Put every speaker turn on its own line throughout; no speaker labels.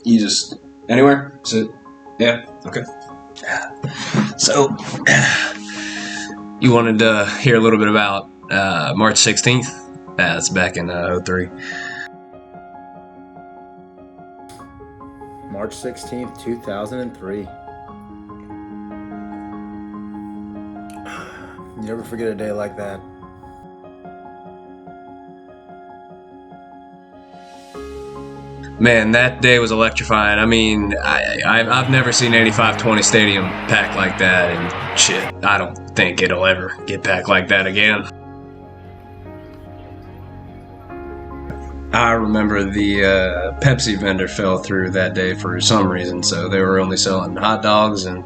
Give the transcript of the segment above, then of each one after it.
You just anywhere? Sit. Yeah. Okay. So, you wanted to hear a little bit about March 16th? That's back in 03.
March 16th, 2003. You never forget a day like that.
Man, that day was electrifying. I mean, I've never seen 85-20 Stadium packed like that, and shit, I don't think it'll ever get packed like that again. I remember the Pepsi vendor fell through that day for some reason, so they were only selling hot dogs and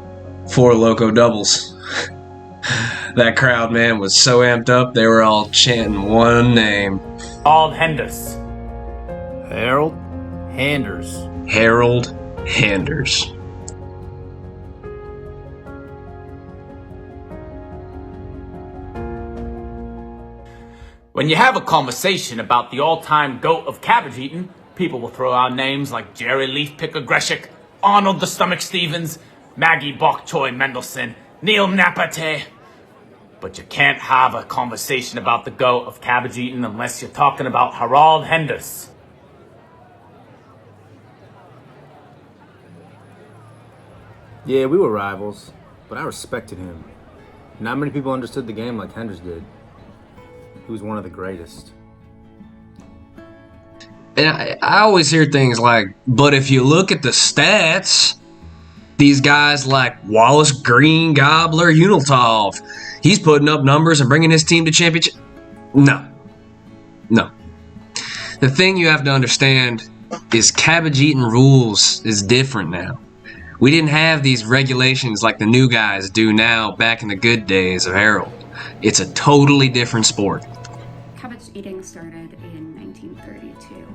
4 Loco doubles. That crowd, man, was so amped up, they were all chanting one name.
All Henders.
Harold Henders.
Harold Henders.
When you have a conversation about the all-time GOAT of cabbage eating, people will throw out names like Jerry Leafpicker Greshik, Arnold the Stomach Stevens, Maggie Bok Choy Mendelsohn, Neil Napate. But you can't have a conversation about the GOAT of cabbage eating unless you're talking about Harold Henders.
Yeah, we were rivals, but I respected him. Not many people understood the game like Henders did. He was one of the greatest.
And I always hear things like, but if you look at the stats, these guys like Wallace Green, Gobbler, Uniltov, he's putting up numbers and bringing his team to championship. No. The thing you have to understand is cabbage eating rules is different now. We didn't have these regulations like the new guys do now back in the good days of Harold. It's a totally different sport.
Cabbage eating started in 1932,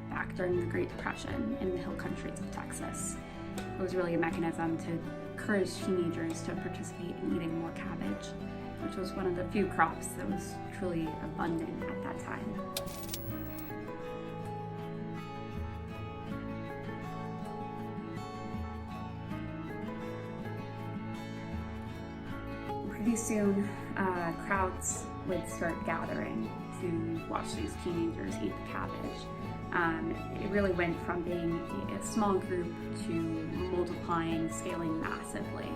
back during the Great Depression in the hill countries of Texas. It was really a mechanism to encourage teenagers to participate in eating more cabbage, which was one of the few crops that was truly abundant at that time. Pretty soon, crowds would start gathering to watch these teenagers eat the cabbage. It really went from being a small group to multiplying, scaling massively.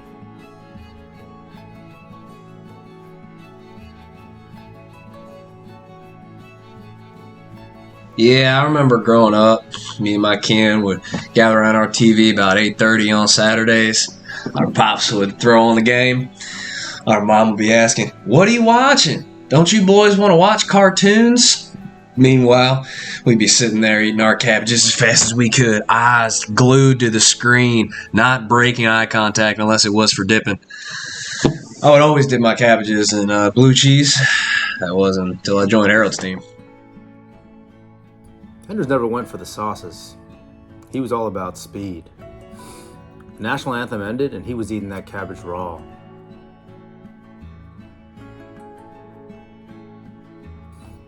Yeah, I remember growing up, me and my kin would gather around our TV about 8:30 on Saturdays. Our pops would throw on the game. Our mom would be asking, "What are you watching? Don't you boys want to watch cartoons?" Meanwhile, we'd be sitting there eating our cabbages as fast as we could, eyes glued to the screen, not breaking eye contact unless it was for dipping. I would always dip my cabbages in blue cheese. That wasn't until I joined Harold's team.
Henders never went for the sauces. He was all about speed. The national anthem ended and he was eating that cabbage raw.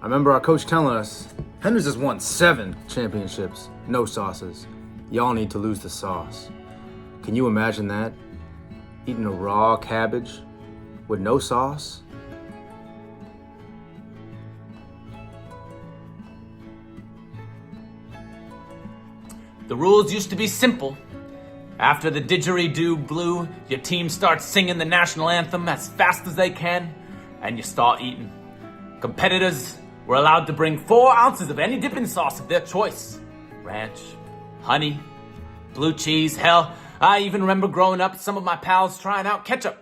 I remember our coach telling us, Henders has won 7 championships, no sauces. Y'all need to lose the sauce. Can you imagine that? Eating a raw cabbage with no sauce?
The rules used to be simple. After the didgeridoo blew, your team starts singing the national anthem as fast as they can, and you start eating. Competitors were allowed to bring 4 ounces of any dipping sauce of their choice. Ranch, honey, blue cheese, hell, I even remember growing up some of my pals trying out ketchup.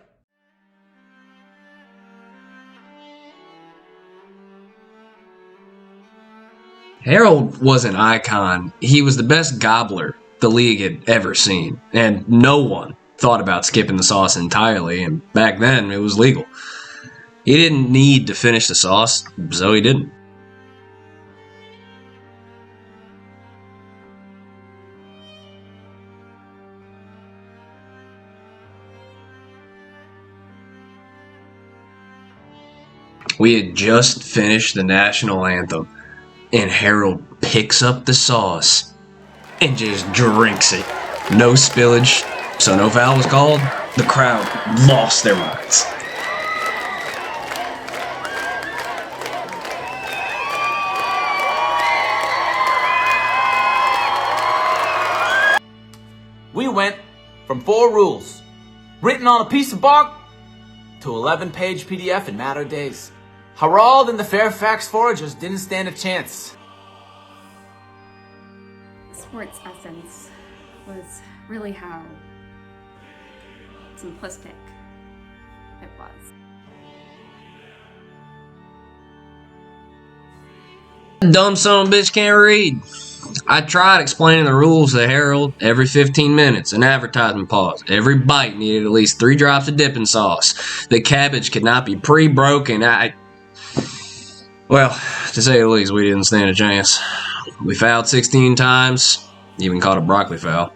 Harold was an icon. He was the best gobbler the league had ever seen, and no one thought about skipping the sauce entirely, and back then it was legal. He didn't need to finish the sauce, so he didn't. We had just finished the national anthem, and Harold picks up the sauce and just drinks it. No spillage, so no foul was called. The crowd lost their minds.
We went from 4 rules, written on a piece of bark, to 11-page PDF in a matter of days. Harald and the Fairfax Foragers didn't stand a chance.
Sports essence was really how simplistic it was.
Dumb son of a bitch can't read. I tried explaining the rules to Harold every 15 minutes, an advertisement pause. Every bite needed at least 3 drops of dipping sauce. The cabbage could not be pre-broken. Well, to say the least, we didn't stand a chance. We fouled 16 times, even caught a broccoli foul.